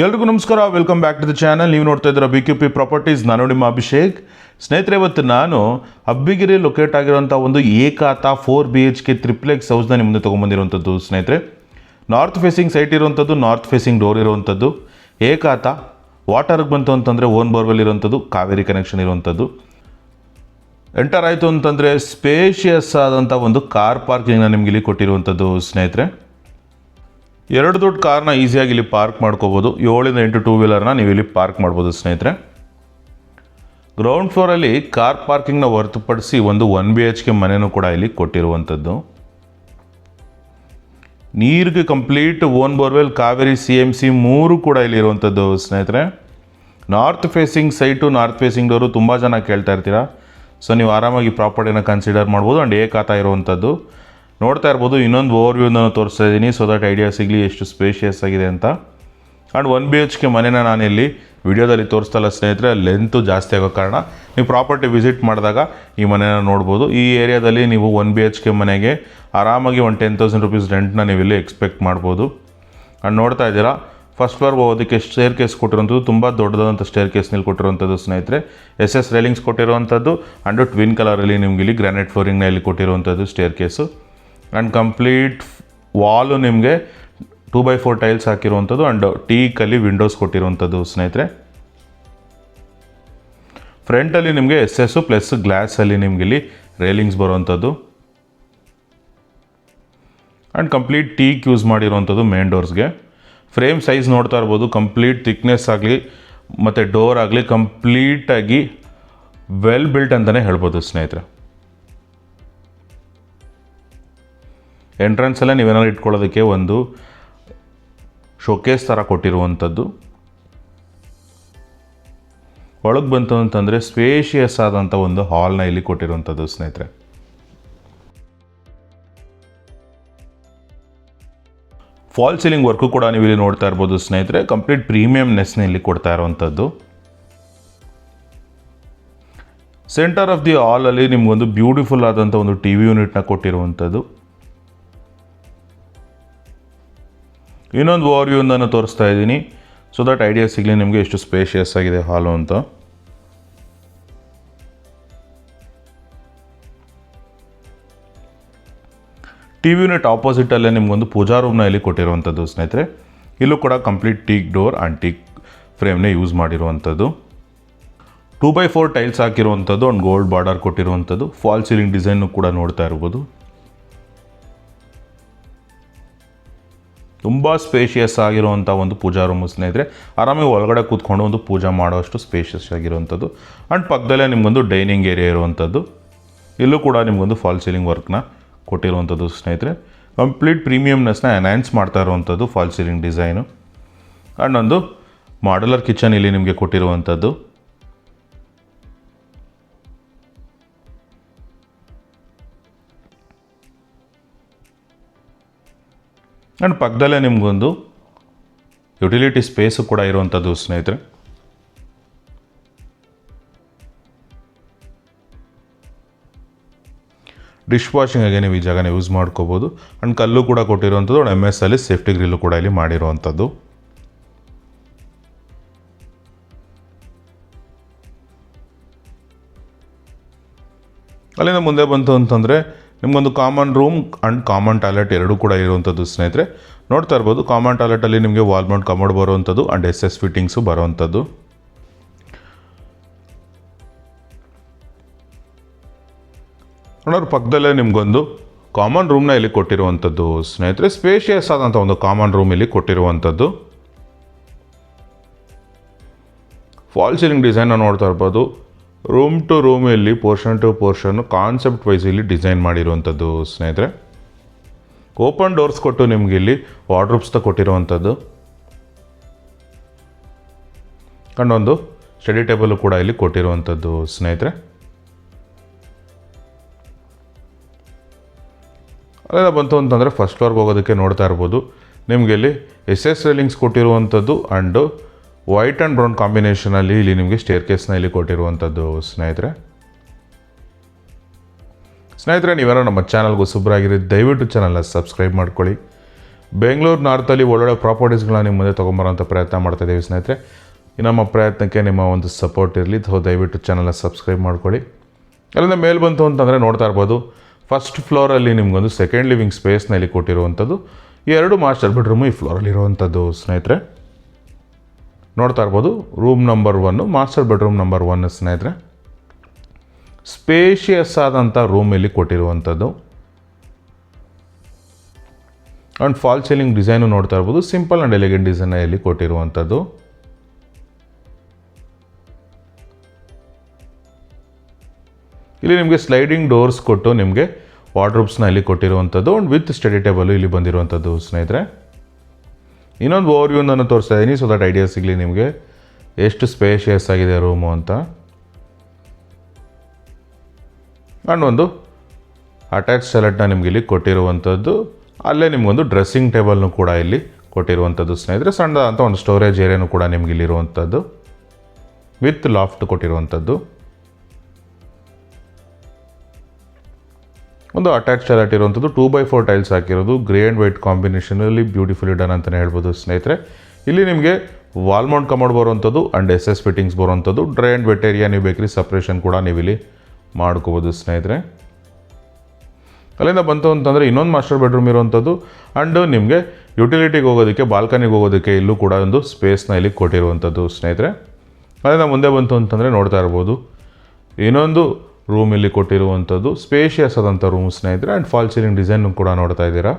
ಎಲ್ರಿಗೂ ನಮಸ್ಕಾರ, welcome back to the channel. ನೀವು ನೋಡ್ತಾ ಇದ್ದೀರಾ BQP ಪ್ರಾಪರ್ಟೀಸ್. ನಾನು ನಿಮ್ಮ ಅಭಿಷೇಕ್. ಸ್ನೇಹಿತರೆ, ಇವತ್ತು ನಾನು ಅಬ್ಬಿಗಿರಿ ಲೊಕೇಟ್ ಆಗಿರುವಂಥ ಒಂದು ಏಕಾತ 4 BHK ಟ್ರಿಪ್ಲೆಕ್ಸ್ ಹೌಸ್ನ ನಿಮ್ಮ ಮುಂದೆ ತೊಗೊಂಬಂದಿರುವಂಥದ್ದು. ಸ್ನೇಹಿತರೆ, ನಾರ್ತ್ ಫೇಸಿಂಗ್ ಸೈಟ್ ಇರುವಂಥದ್ದು, ನಾರ್ತ್ ಫೇಸಿಂಗ್ ಡೋರ್ ಇರುವಂಥದ್ದು, ಏಕಾತ. ವಾಟರ್ಗೆ ಬಂತು ಅಂತಂದರೆ ಓನ್ ಬೋರ್ವೆಲ್ ಇರುವಂಥದ್ದು, ಕಾವೇರಿ ಕನೆಕ್ಷನ್ ಇರುವಂಥದ್ದು. ಎಂಟರ್ ಆಯಿತು ಅಂತಂದರೆ ಸ್ಪೇಷಿಯಸ್ ಆದಂಥ ಒಂದು ಕಾರ್ ಪಾರ್ಕಿಂಗ್ನ ನಿಮ್ಗೆ ಇಲ್ಲಿ ಕೊಟ್ಟಿರುವಂಥದ್ದು. ಸ್ನೇಹಿತರೆ, 2 ದೊಡ್ಡ ಕಾರ್ನ ಈಸಿಯಾಗಿ ಇಲ್ಲಿ ಪಾರ್ಕ್ ಮಾಡ್ಕೋಬೋದು. 7 ಇಂದ 8 ಟೂ ವೀಲರ್ನ ನೀವು ಇಲ್ಲಿ ಪಾರ್ಕ್ ಮಾಡ್ಬೋದು. ಸ್ನೇಹಿತರೆ, ಗ್ರೌಂಡ್ ಫ್ಲೋರಲ್ಲಿ ಕಾರ್ ಪಾರ್ಕಿಂಗ್ನ ಹೊರತುಪಡಿಸಿ ಒಂದು 1 BHK ಮನೆಯೂ ಕೂಡ ಇಲ್ಲಿ ಕೊಟ್ಟಿರುವಂಥದ್ದು. ನೀರಿಗೆ complete own borewell, Kaveri, CMC 3 ಕೂಡ ಇಲ್ಲಿ ಇರುವಂಥದ್ದು. ಸ್ನೇಹಿತರೆ, north facing site, north facing door ತುಂಬ ಜನ ಕೇಳ್ತಾ ಇರ್ತೀರಾ. ಸೊ ನೀವು ಆರಾಮಾಗಿ ಪ್ರಾಪರ್ಟಿನ ಕನ್ಸಿಡರ್ ಮಾಡ್ಬೋದು. ಆ್ಯಂಡ್ ಏಕಾತ ಇರುವಂಥದ್ದು ನೋಡ್ತಾ ಇರ್ಬೋದು. ಇನ್ನೊಂದು ಓವರ್ವ್ಯೂನ ತೋರಿಸ್ತಾ ಇದ್ದೀನಿ, ಸೊ ದಟ್ ಐಡಿಯಾ ಸಿಗಲಿ ಎಷ್ಟು ಸ್ಪೇಷಿಯಸ್ ಆಗಿದೆ ಅಂತ. ಆ್ಯಂಡ್ 1 BHK ಮನೆನ ನಾನಿಲ್ಲಿ ವಿಡಿಯೋದಲ್ಲಿ ತೋರಿಸ್ತಲ್ಲ ಸ್ನೇಹಿತರೆ, ಲೆಂತು ಜಾಸ್ತಿ ಆಗೋ ಕಾರಣ ನೀವು ಪ್ರಾಪರ್ಟಿ ವಿಸಿಟ್ ಮಾಡಿದಾಗ ಈ ಮನೆನ ನೋಡ್ಬೋದು. ಈ ಏರಿಯಾದಲ್ಲಿ ನೀವು 1 BHK ಮನೆಗೆ ಆರಾಮಾಗಿ ಒಂದು 10,000 ರೂಪೀಸ್ ರೆಂಟ್ನ ನೀವು ಇಲ್ಲಿ ಎಕ್ಸ್ಪೆಕ್ಟ್ ಮಾಡ್ಬೋದು. ಆ್ಯಂಡ್ ನೋಡ್ತಾ ಇದ್ದೀರಾ, ಫಸ್ಟ್ ಫ್ಲೋರ್ಗೆ ಹೋಗೋದಕ್ಕೆ ಸ್ಟೇರ್ ಕೇಸ್ ಕೊಟ್ಟಿರುವಂಥದ್ದು, ತುಂಬ ದೊಡ್ಡದಾದಂಥ ಸ್ಟೇರ್ ಕೇಸ್ನಲ್ಲಿ ಕೊಟ್ಟಿರುವಂಥದ್ದು. ಸ್ನೇಹಿತರೆ, SS ರೈಲಿಂಗ್ಸ್ ಕೊಟ್ಟಿರುವಂಥದ್ದು. ಆ್ಯಂಡ್ ಟ್ವಿನ್ ಕಲರಲ್ಲಿ ನಿಮ್ಗೆ ಇಲ್ಲಿ ಗ್ರಾನೈಟ್ ಫ್ಲೋರಿಂಗ್ನ ಇಲ್ಲಿ ಕೊಟ್ಟಿರುವಂಥದ್ದು staircase. And complete wall ನಿಮಗೆ 2x4 ಟೈಲ್ಸ್ ಹಾಕಿರುವಂಥದ್ದು. ಆ್ಯಂಡ್ ಟೀಕಲ್ಲಿ ವಿಂಡೋಸ್ ಕೊಟ್ಟಿರುವಂಥದ್ದು. ಸ್ನೇಹಿತರೆ, ಫ್ರಂಟಲ್ಲಿ ನಿಮಗೆ SS ಪ್ಲಸ್ ಗ್ಲಾಸಲ್ಲಿ ನಿಮ್ಗೆ ಇಲ್ಲಿ ರೈಲಿಂಗ್ಸ್ ಬರುವಂಥದ್ದು. ಆ್ಯಂಡ್ ಕಂಪ್ಲೀಟ್ ಟೀಕ್ ಯೂಸ್ ಮಾಡಿರುವಂಥದ್ದು ಮೇನ್ ಡೋರ್ಸ್ಗೆ. ಫ್ರೇಮ್ ಸೈಜ್ ನೋಡ್ತಾ ಇರ್ಬೋದು, ಕಂಪ್ಲೀಟ್ ಥಿಕ್ನೆಸ್ ಆಗಲಿ ಮತ್ತು ಡೋರ್ ಆಗಲಿ ಕಂಪ್ಲೀಟಾಗಿ ವೆಲ್ ಬಿಲ್ಟ್ ಅಂತಲೇ ಹೇಳ್ಬೋದು. ಸ್ನೇಹಿತರೆ, ಎಂಟ್ರೆನ್ಸಲ್ಲೇ ನೀವೇನಾದ್ರು ಇಟ್ಕೊಳ್ಳೋದಕ್ಕೆ ಒಂದು ಶೋಕೇಸ್ ಥರ ಕೊಟ್ಟಿರುವಂಥದ್ದು. ಒಳಗೆ ಬಂತು ಅಂತಂದರೆ ಸ್ಪೇಷಿಯಸ್ ಆದಂಥ ಒಂದು ಹಾಲ್ನ ಇಲ್ಲಿ ಕೊಟ್ಟಿರುವಂಥದ್ದು. ಸ್ನೇಹಿತರೆ, ಫಾಲ್ ಸೀಲಿಂಗ್ ವರ್ಕು ಕೂಡ ನೀವು ಇಲ್ಲಿ ನೋಡ್ತಾ ಇರ್ಬೋದು. ಸ್ನೇಹಿತರೆ, ಕಂಪ್ಲೀಟ್ ಪ್ರೀಮಿಯಮ್ನೆಸ್ನ ಇಲ್ಲಿ ಕೊಡ್ತಾ ಇರುವಂಥದ್ದು. ಸೆಂಟರ್ ಆಫ್ ದಿ ಹಾಲಲ್ಲಿ ನಿಮ್ಗೊಂದು ಬ್ಯೂಟಿಫುಲ್ ಆದಂಥ ಒಂದು TV ಯೂನಿಟ್ನ ಕೊಟ್ಟಿರುವಂಥದ್ದು. ಇನ್ನೊಂದು ಓವರ್ವ್ಯೂನ ತೋರಿಸ್ತಾ ಇದ್ದೀನಿ, ಸೊ ದಟ್ ಐಡಿಯಾ ಸಿಗಲಿ ನಿಮಗೆ ಎಷ್ಟು ಸ್ಪೇಷಿಯಸ್ ಆಗಿದೆ ಹಾಲು ಅಂತ. TV ಯೂನಿಟ್ ಆಪೋಸಿಟಲ್ಲೇ ನಿಮಗೊಂದು ಪೂಜಾ ರೂಮ್ನ ಇಲ್ಲಿ ಕೊಟ್ಟಿರುವಂಥದ್ದು. ಸ್ನೇಹಿತರೆ, ಇಲ್ಲೂ ಕೂಡ complete teak door and teak ಫ್ರೇಮ್ನೇ ಯೂಸ್ ಮಾಡಿರುವಂಥದ್ದು. 2x4 ಟೈಲ್ಸ್ ಹಾಕಿರುವಂಥದ್ದು. ಆ್ಯಂಡ್ ಗೋಲ್ಡ್ ಬಾರ್ಡರ್ ಕೊಟ್ಟಿರುವಂಥದ್ದು. ಫಾಲ್ ಸೀಲಿಂಗ್ ಡಿಸೈನು ಕೂಡ ನೋಡ್ತಾ ಇರ್ಬೋದು. ತುಂಬ ಸ್ಪೇಷಿಯಸ್ ಆಗಿರುವಂಥ ಒಂದು ಪೂಜಾ ರೂಮು. ಸ್ನೇಹಿತರೆ, ಆರಾಮಾಗಿ ಒಳಗಡೆ ಕೂತ್ಕೊಂಡು ಒಂದು ಪೂಜೆ ಮಾಡೋಷ್ಟು ಸ್ಪೇಷಿಯಸ್ ಆಗಿರುವಂಥದ್ದು. ಆ್ಯಂಡ್ ಪಕ್ಕದಲ್ಲೇ ನಿಮಗೊಂದು ಡೈನಿಂಗ್ ಏರಿಯಾ ಇರುವಂಥದ್ದು. ಇಲ್ಲೂ ಕೂಡ ನಿಮಗೊಂದು ಫಾಲ್ ಸೀಲಿಂಗ್ ವರ್ಕ್ನ ಕೊಟ್ಟಿರುವಂಥದ್ದು. ಸ್ನೇಹಿತರೆ, ಕಂಪ್ಲೀಟ್ ಪ್ರೀಮಿಯಮ್ನೆಸ್ನ ಎನ್ಹ್ಯಾನ್ಸ್ ಮಾಡ್ತಾ ಇರುವಂಥದ್ದು ಫಾಲ್ ಸೀಲಿಂಗ್ ಡಿಸೈನು. ಆ್ಯಂಡ್ ಒಂದು ಮಾಡ್ಯುಲರ್ ಕಿಚನ್ ಇಲ್ಲಿ ನಿಮಗೆ ಕೊಟ್ಟಿರುವಂಥದ್ದು. ಆ್ಯಂಡ್ ಪಕ್ಕದಲ್ಲೇ ನಿಮಗೊಂದು ಯುಟಿಲಿಟಿ ಸ್ಪೇಸು ಕೂಡ ಇರುವಂಥದ್ದು. ಸ್ನೇಹಿತರೆ, ಡಿಶ್ ವಾಷಿಂಗಿಗೆ ನೀವು ಈ ಜಾಗನ ಯೂಸ್ ಮಾಡ್ಕೋಬೋದು. ಆ್ಯಂಡ್ ಕಲ್ಲು ಕೂಡ ಕೊಟ್ಟಿರುವಂಥದ್ದು. MS ಅಲ್ಲಿ ಸೇಫ್ಟಿ ಗ್ರಿಲ್ಲು ಕೂಡ ಇಲ್ಲಿ ಮಾಡಿರುವಂಥದ್ದು. ಅಲ್ಲಿಂದ ಮುಂದೆ ಬಂತು ಅಂತಂದರೆ ನಿಮಗೊಂದು common room and common toilet ಎರಡೂ ಕೂಡ ಇರುವಂಥದ್ದು. ಸ್ನೇಹಿತರೆ, ನೋಡ್ತಾ ಇರ್ಬೋದು, ಕಾಮನ್ ಟಾಯ್ಲೆಟಲ್ಲಿ ನಿಮಗೆ ವಾಲ್ ಮೌಂಟ್ ಕಮೋಡ್ ಬರುವಂಥದ್ದು ಆ್ಯಂಡ್ SS ಫಿಟ್ಟಿಂಗ್ಸು ಬರುವಂಥದ್ದು. ನೋಡೋರು ಪಕ್ಕದಲ್ಲೇ ನಿಮಗೊಂದು ಕಾಮನ್ ರೂಮ್ನ ಇಲ್ಲಿ ಕೊಟ್ಟಿರುವಂಥದ್ದು. ಸ್ನೇಹಿತರೆ, ಸ್ಪೇಷಿಯಸ್ ಆದಂಥ ಒಂದು ಕಾಮನ್ ರೂಮ್ ಇಲ್ಲಿ ಕೊಟ್ಟಿರುವಂಥದ್ದು. ಫಾಲ್ ಸೀಲಿಂಗ್ ಡಿಸೈನ್ನ ನೋಡ್ತಾ ಇರ್ಬೋದು. ರೂಮ್ ಟು ರೂಮ್ ಇಲ್ಲಿ portion to portion concept wise ಇಲ್ಲಿ ಡಿಸೈನ್ ಮಾಡಿರುವಂಥದ್ದು. ಸ್ನೇಹಿತರೆ, ಓಪನ್ ಡೋರ್ಸ್ ಕೊಟ್ಟು ನಿಮ್ಗೆ ಇಲ್ಲಿ ವಾರ್ಡ್ರೋಬ್ಸ್ನ ಕೊಟ್ಟಿರುವಂಥದ್ದು. ಕಂಡೊಂದು ಸ್ಟಡಿ ಟೇಬಲ್ ಕೂಡ ಇಲ್ಲಿ ಕೊಟ್ಟಿರುವಂಥದ್ದು. ಸ್ನೇಹಿತರೆ, ಅಲ್ಲೆಲ್ಲ ಬಂತು ಅಂತಂದರೆ ಫಸ್ಟ್ ಫ್ಲೋರ್ಗೆ ಹೋಗೋದಕ್ಕೆ ನೋಡ್ತಾ ಇರ್ಬೋದು, ನಿಮಗೆ ಇಲ್ಲಿ SS ರೈಲಿಂಗ್ಸ್ ಕೊಟ್ಟಿರುವಂಥದ್ದು. ಆ್ಯಂಡು ವೈಟ್ ಆ್ಯಂಡ್ ಬ್ರೌನ್ ಕಾಂಬಿನೇಷನಲ್ಲಿ ಇಲ್ಲಿ ನಿಮಗೆ ಸ್ಟೇರ್ ಕೇಸ್ನ ಇಲ್ಲಿ ಕೊಟ್ಟಿರುವಂಥದ್ದು. ಸ್ನೇಹಿತರೆ, ನೀವೇನೋ ನಮ್ಮ ಚಾನಲ್ಗೆ ಹೊಸಬ್ರಾಗಿರಿ, ದಯವಿಟ್ಟು ಚಾನಲ್ನ ಸಬ್ಸ್ಕ್ರೈಬ್ ಮಾಡ್ಕೊಳ್ಳಿ. ಬೆಂಗಳೂರು ನಾರ್ತಲ್ಲಿ ಒಳ್ಳೊಳ್ಳೆ ಪ್ರಾಪರ್ಟೀಸ್ಗಳನ್ನ ನಿಮ್ಮ ಮುಂದೆ ತೊಗೊಂಬರೋಂಥ ಪ್ರಯತ್ನ ಮಾಡ್ತಾಯಿದ್ದೀವಿ ಸ್ನೇಹಿತರೆ. ನಮ್ಮ ಪ್ರಯತ್ನಕ್ಕೆ ನಿಮ್ಮ ಒಂದು ಸಪೋರ್ಟ್ ಇರಲಿ. ದಯವಿಟ್ಟು ಚಾನಲ್ನ ಸಬ್ಸ್ಕ್ರೈಬ್ ಮಾಡ್ಕೊಳ್ಳಿ. ಅಲ್ಲಿಂದ ಮೇಲೆ ಬಂತು ಅಂತಂದರೆ ನೋಡ್ತಾ ಇರ್ಬೋದು, ಫಸ್ಟ್ ಫ್ಲೋರಲ್ಲಿ ನಿಮಗೊಂದು ಸೆಕೆಂಡ್ ಲಿವಿಂಗ್ ಸ್ಪೇಸ್ನಲ್ಲಿ ಕೊಟ್ಟಿರುವಂಥದ್ದು. 2 ಮಾಸ್ಟರ್ ಬೆಡ್ರೂಮು ಈ ಫ್ಲೋರಲ್ಲಿ ಇರುವಂಥದ್ದು ಸ್ನೇಹಿತರೆ. ನೋಡ್ತಾ ಇರ್ಬೋದು, room number 1 master bedroom number 1 ಸ್ನೇಹಿತರೆ. ಸ್ಪೇಷಿಯಸ್ ಆದಂಥ ರೂಮ್ ಇಲ್ಲಿ ಕೊಟ್ಟಿರುವಂಥದ್ದು. ಆ್ಯಂಡ್ ಫಾಲ್ ಸೀಲಿಂಗ್ ಡಿಸೈನು ನೋಡ್ತಾ ಇರ್ಬೋದು, ಸಿಂಪಲ್ ಆ್ಯಂಡ್ ಎಲಿಗೆಂಟ್ ಡಿಸೈನ್ ಇಲ್ಲಿ ಕೊಟ್ಟಿರುವಂಥದ್ದು. ಇಲ್ಲಿ ನಿಮಗೆ ಸ್ಲೈಡಿಂಗ್ ಡೋರ್ಸ್ ಕೊಟ್ಟು ನಿಮಗೆ ವಾರ್ಡ್ರೋಬ್ಸ್ನ ಇಲ್ಲಿ ಕೊಟ್ಟಿರುವಂಥದ್ದು. ಆ್ಯಂಡ್ ವಿತ್ ಸ್ಟಡಿ ಟೇಬಲ್ ಇಲ್ಲಿ ಬಂದಿರುವಂಥದ್ದು ಸ್ನೇಹಿತರೆ. ಇನ್ನೊಂದು ಓವರ್ವ್ಯೂನ ತೋರಿಸ್ತಾ ಇದ್ದೀನಿ, ಸೊ ದಟ್ ಐಡಿಯಾ ಸಿಗಲಿ ನಿಮಗೆ ಎಷ್ಟು ಸ್ಪೇಷಿಯಸ್ ಆಗಿದೆ ರೂಮು ಅಂತ. ಆ್ಯಂಡ್ ಒಂದು ಅಟ್ಯಾಚ್ ಟಾಯ್ಲೆಟ್ನ ನಿಮ್ಗೆ ಇಲ್ಲಿ ಕೊಟ್ಟಿರುವಂಥದ್ದು. ಅಲ್ಲೇ ನಿಮಗೊಂದು ಡ್ರೆಸ್ಸಿಂಗ್ ಟೇಬಲ್ನು ಕೂಡ ಇಲ್ಲಿ ಕೊಟ್ಟಿರುವಂಥದ್ದು ಸ್ನೇಹಿತರೆ. ಸಣ್ಣದಾದಂಥ ಒಂದು ಸ್ಟೋರೇಜ್ ಏರಿಯಾನು ಕೂಡ ನಿಮ್ಗೆ ಇಲ್ಲಿರುವಂಥದ್ದು, ವಿತ್ ಲಾಫ್ಟ್ ಕೊಟ್ಟಿರುವಂಥದ್ದು. ಒಂದು ಅಟ್ಯಾಚ್ ಟಾಯ್ಲೆಟ್ ಇರುವಂಥದ್ದು, 2x4 ಟೈಲ್ಸ್ ಹಾಕಿರೋದು, ಗ್ರೇ ಆ್ಯಂಡ್ ವೈಟ್ ಕಾಂಬಿನೇಷನಲ್ಲಿ ಬ್ಯೂಟಿಫುಲಿ ಡನ್ ಅಂತಲೇ ಹೇಳ್ಬೋದು ಸ್ನೇಹಿತರೆ. ಇಲ್ಲಿ ನಿಮಗೆ ವಾಲ್ ಮೌಂಟ್ ಕಮೋಡ್ ಬರುವಂಥದ್ದು ಆ್ಯಂಡ್ SS ಫಿಟ್ಟಿಂಗ್ಸ್ ಬರುವಂಥದ್ದು. ಡ್ರೈ ಆ್ಯಂಡ್ ವೆಟ್ ಏರಿಯಾ ನೀವು ಬೇಕ್ರಿ ಸಪ್ರೇಷನ್ ಕೂಡ ನೀವು ಇಲ್ಲಿ ಮಾಡ್ಕೋಬೋದು ಸ್ನೇಹಿತರೆ. ಅಲ್ಲಿಂದ ಬಂತು ಅಂತಂದರೆ ಇನ್ನೊಂದು ಮಾಸ್ಟರ್ ಬೆಡ್ರೂಮ್ ಇರುವಂಥದ್ದು. ಆ್ಯಂಡ್ ನಿಮಗೆ ಯುಟಿಲಿಟಿಗೆ ಹೋಗೋದಕ್ಕೆ, ಬಾಲ್ಕನಿಗೆ ಹೋಗೋದಕ್ಕೆ ಇಲ್ಲೂ ಕೂಡ ಒಂದು ಸ್ಪೇಸ್ನ ಇಲ್ಲಿ ಕೊಟ್ಟಿರುವಂಥದ್ದು ಸ್ನೇಹಿತರೆ. ಅಲ್ಲಿಂದ ಮುಂದೆ ಬಂತು ಅಂತಂದರೆ ನೋಡ್ತಾ ಇರ್ಬೋದು, ಇನ್ನೊಂದು ರೂಮ್ ಇಲ್ಲಿ ಕೊಟ್ಟಿರುವಂಥದ್ದು. ಸ್ಪೇಷಿಯಸ್ ಆದಂಥ ರೂಮ್ ಸ್ನೇಹಿತರೆ. ಆ್ಯಂಡ್ ಫಾಲ್ ಸೀಲಿಂಗ್ ಡಿಸೈನ್ ಕೂಡ ನೋಡ್ತಾ ಇದ್ದೀರಾ.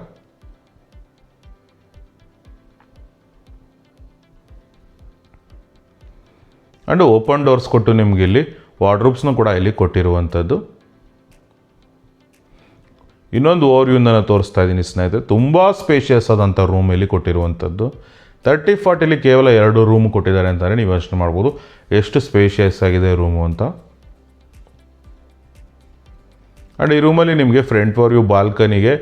ಆ್ಯಂಡ್ ಓಪನ್ ಡೋರ್ಸ್ ಕೊಟ್ಟು ನಿಮಗೆ ಇಲ್ಲಿ ವಾರ್ಡ್ರೋಬ್ಸ್ನು ಕೂಡ ಇಲ್ಲಿ ಕೊಟ್ಟಿರುವಂಥದ್ದು. ಇನ್ನೊಂದು ಓವರ್ವ್ಯೂನ ತೋರಿಸ್ತಾ ಇದ್ದೀನಿ ಸ್ನೇಹಿತರೆ. ತುಂಬ ಸ್ಪೇಷಿಯಸ್ ಆದಂಥ ರೂಮ್ ಇಲ್ಲಿ ಕೊಟ್ಟಿರುವಂಥದ್ದು. 30-40 ಕೇವಲ 2 ರೂಮ್ ಕೊಟ್ಟಿದ್ದಾರೆ ಅಂತಲೇ ನೀವು ಯೋಚನೆ ಮಾಡ್ಬೋದು ಎಷ್ಟು ಸ್ಪೇಷಿಯಸ್ ಆಗಿದೆ ರೂಮು ಅಂತ. ಆ್ಯಂಡ್ ಈ ರೂಮಲ್ಲಿ ನಿಮಗೆ ಫ್ರಂಟ್ ವ್ಯೂ ಬಾಲ್ಕನಿಗೆ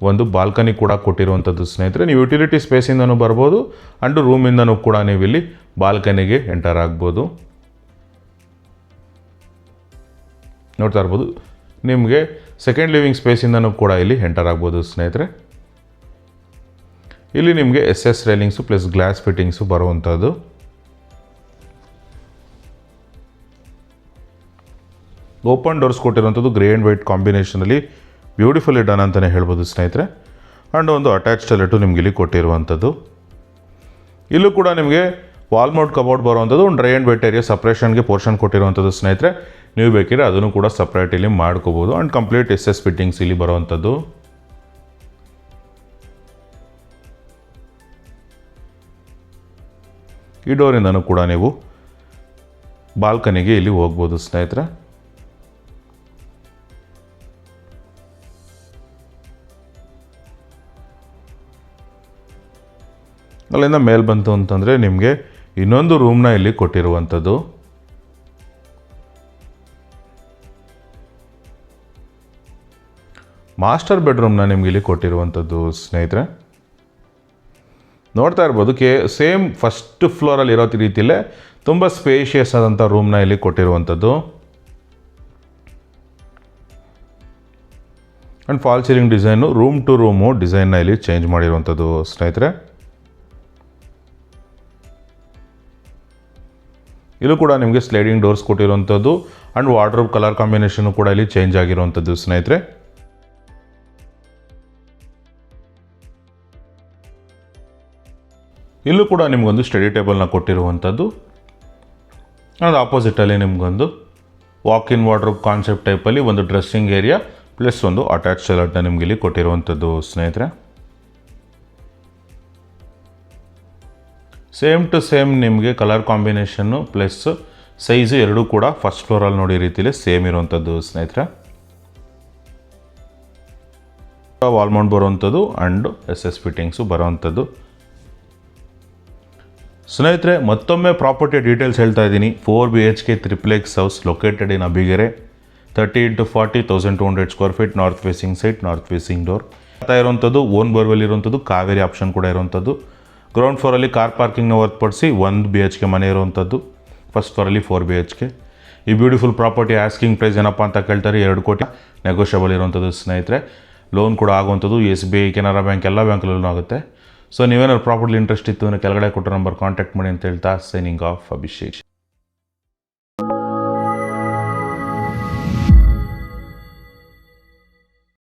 ಒಂದು ಬಾಲ್ಕನಿ ಕೂಡ ಕೊಟ್ಟಿರುವಂಥದ್ದು ಸ್ನೇಹಿತರೆ. ನೀವು ಯುಟಿಲಿಟಿ ಸ್ಪೇಸಿಂದನೂ ಬರ್ಬೋದು ಆ್ಯಂಡ್ ರೂಮಿಂದನೂ ಕೂಡ ನೀವು ಇಲ್ಲಿ ಬಾಲ್ಕನಿಗೆ ಎಂಟರ್ ಆಗ್ಬೋದು. ನೋಡ್ತಾ ಇರ್ಬೋದು, ನಿಮಗೆ ಸೆಕೆಂಡ್ ಲಿವಿಂಗ್ ಸ್ಪೇಸಿಂದನೂ ಕೂಡ ಇಲ್ಲಿ ಎಂಟರ್ ಆಗ್ಬೋದು ಸ್ನೇಹಿತರೆ. ಇಲ್ಲಿ ನಿಮಗೆ SS railings plus glass fittings ಬರುವಂಥದ್ದು. ಓಪನ್ ಡೋರ್ಸ್ ಕೊಟ್ಟಿರುವಂಥದ್ದು ಗ್ರೇ ಆ್ಯಂಡ್ ವೈಟ್ ಕಾಂಬಿನೇಷನಲ್ಲಿ ಬ್ಯೂಟಿಫುಲಿ ಡನ್ ಅಂತಲೇ ಹೇಳ್ಬೋದು ಸ್ನೇಹಿತರೆ. ಆ್ಯಂಡ್ ಒಂದು ಅಟ್ಯಾಚ್ ಟಾಯ್ಲೆಟು ನಿಮಗೆ ಇಲ್ಲಿ ಕೊಟ್ಟಿರುವಂಥದ್ದು. ಇಲ್ಲೂ ಕೂಡ ನಿಮಗೆ ವಾಲ್ ಮೌಂಟ್ ಕಬೋರ್ಡ್ ಬರುವಂಥದ್ದು. ಒಂದು ಡ್ರೈ ಆ್ಯಂಡ್ ವೆಟ್ ಏರಿಯಾ ಸಪ್ರೇಷನ್ಗೆ ಪೋರ್ಷನ್ ಕೊಟ್ಟಿರುವಂಥದ್ದು ಸ್ನೇಹಿತರೆ. ನೀವು ಬೇಕಿದ್ರೆ ಅದನ್ನು ಕೂಡ ಸಪ್ರೇಟ್ ಇಲ್ಲಿ ಮಾಡ್ಕೋಬೋದು. ಆ್ಯಂಡ್ ಕಂಪ್ಲೀಟ್ SS ಫಿಟ್ಟಿಂಗ್ಸ್ ಇಲ್ಲಿ ಬರುವಂಥದ್ದು. ಈ ಡೋರಿಂದನೂ ಕೂಡ ನೀವು ಬಾಲ್ಕನಿಗೆ ಇಲ್ಲಿ ಹೋಗ್ಬೋದು ಸ್ನೇಹಿತರೆ. ಅಲ್ಲಿಂದ ಮೇಲೆ ಬಂತು ಅಂತಂದರೆ ನಿಮಗೆ ಇನ್ನೊಂದು ರೂಮ್ನ ಇಲ್ಲಿ ಕೊಟ್ಟಿರುವಂಥದ್ದು. ಮಾಸ್ಟರ್ ಬೆಡ್ರೂಮ್ನ ನಿಮ್ಗೆ ಇಲ್ಲಿ ಕೊಟ್ಟಿರುವಂಥದ್ದು ಸ್ನೇಹಿತರೆ. ನೋಡ್ತಾ ಇರ್ಬೋದು, ಸೇಮ್ ಫಸ್ಟ್ ಫ್ಲೋರಲ್ಲಿ ಇರೋ ರೀತಿಯಲ್ಲೇ ತುಂಬ ಸ್ಪೇಷಿಯಸ್ ಆದಂಥ ರೂಮ್ನ ಇಲ್ಲಿ ಕೊಟ್ಟಿರುವಂಥದ್ದು. And fall ceiling design room to room ಡಿಸೈನ್ನ ಇಲ್ಲಿ ಚೇಂಜ್ ಮಾಡಿರುವಂಥದ್ದು ಸ್ನೇಹಿತರೆ. ಇಲ್ಲೂ ಕೂಡ ನಿಮಗೆ ಸ್ಲೈಡಿಂಗ್ ಡೋರ್ಸ್ ಕೊಟ್ಟಿರುವಂಥದ್ದು ಆ್ಯಂಡ್ ವಾರ್ಡ್ರೋಬ್ ಕಲರ್ ಕಾಂಬಿನೇಷನು ಕೂಡ ಇಲ್ಲಿ ಚೇಂಜ್ ಆಗಿರುವಂಥದ್ದು ಸ್ನೇಹಿತರೆ. ಇಲ್ಲೂ ಕೂಡ ನಿಮಗೊಂದು ಸ್ಟಡಿ ಟೇಬಲ್ನ ಕೊಟ್ಟಿರುವಂಥದ್ದು. ಅದು ಆಪೋಸಿಟಲ್ಲಿ ನಿಮಗೊಂದು ವಾಕ್ ಇನ್ ವಾರ್ಡ್ರೋಬ್ ಕಾನ್ಸೆಪ್ಟ್ ಟೈಪಲ್ಲಿ ಒಂದು ಡ್ರೆಸ್ಸಿಂಗ್ ಏರಿಯಾ ಪ್ಲಸ್ ಒಂದು ಅಟ್ಯಾಚ್ ಟಾಯ್ಲೆಟ್ನ ನಿಮ್ಗೆ ಇಲ್ಲಿ ಕೊಟ್ಟಿರುವಂಥದ್ದು ಸ್ನೇಹಿತರೆ. ಸೇಮ್ ಟು ಸೇಮ್ ನಿಮಗೆ ಕಲರ್ ಕಾಂಬಿನೇಷನ್ನು ಪ್ಲಸ್ ಸೈಜು ಎರಡೂ ಕೂಡ ಫಸ್ಟ್ ಫ್ಲೋರಲ್ಲಿ ನೋಡಿ ರೀತಿಯಲ್ಲಿ ಸೇಮ್ ಇರುವಂಥದ್ದು ಸ್ನೇಹಿತರೆ. ವಾಲ್ ಮೌಂಟ್ ಬರುವಂಥದ್ದು ಆ್ಯಂಡ್ SS ಫಿಟ್ಟಿಂಗ್ಸು ಬರೋವಂಥದ್ದು ಸ್ನೇಹಿತರೆ. ಮತ್ತೊಮ್ಮೆ ಪ್ರಾಪರ್ಟಿ ಡೀಟೇಲ್ಸ್ ಹೇಳ್ತಾ ಇದ್ದೀನಿ. 4 BHK triplex house located in Abbigere, 30x40, 1200 square feet, north facing site, north facing door ಇರುವಂಥದ್ದು. ಓನ್ ಬೋರ್ವೆಲ್ ಇರುವಂಥದ್ದು, ಕಾವೇರಿ ಆಪ್ಷನ್ ಕೂಡ ಇರುವಂಥದ್ದು. ಗ್ರೌಂಡ್ ಫ್ಲೋರಲ್ಲಿ ಕಾರ್ ಪಾರ್ಕಿಂಗ್ನ ಹೊರತುಪಡಿಸಿ 1 BHK ಮನೆ ಇರುವಂಥದ್ದು. ಫಸ್ಟ್ ಫ್ಲೋರಲ್ಲಿ 4 BHK. ಈ ಬ್ಯೂಟಿಫುಲ್ ಪ್ರಾಪರ್ಟಿ ಆಸ್ಕಿಂಗ್ ಪ್ರೈಸ್ ಏನಪ್ಪ ಅಂತ ಕೇಳ್ತಾರೆ 2 ಕೋಟಿ, ನೆಗೋಷಿಯಬಲ್ ಇರುವಂಥದ್ದು ಸ್ನೇಹಿತರೆ. ಲೋನ್ ಕೂಡ ಆಗುವಂಥದ್ದು. SBI, ಕೆನರಾ ಬ್ಯಾಂಕ್ ಎಲ್ಲ ಬ್ಯಾಂಕಲ್ಲೂ ಆಗುತ್ತೆ. ಸೊ ನೀವೇನಾದ್ರು ಪ್ರಾಪರ್ಟಿ ಇಂಟ್ರೆಸ್ಟ್ ಇತ್ತು ಅಂದರೆ ಕೆಳಗಡೆ ಕೊಟ್ಟೋ ನಂಬರ್ ಕಾಂಟ್ಯಾಕ್ಟ್ ಮಾಡಿ ಅಂತ ಹೇಳ್ತಾ ಸೈನಿಂಗ್ ಆಫ್ ಅಭಿಷೇಕ್.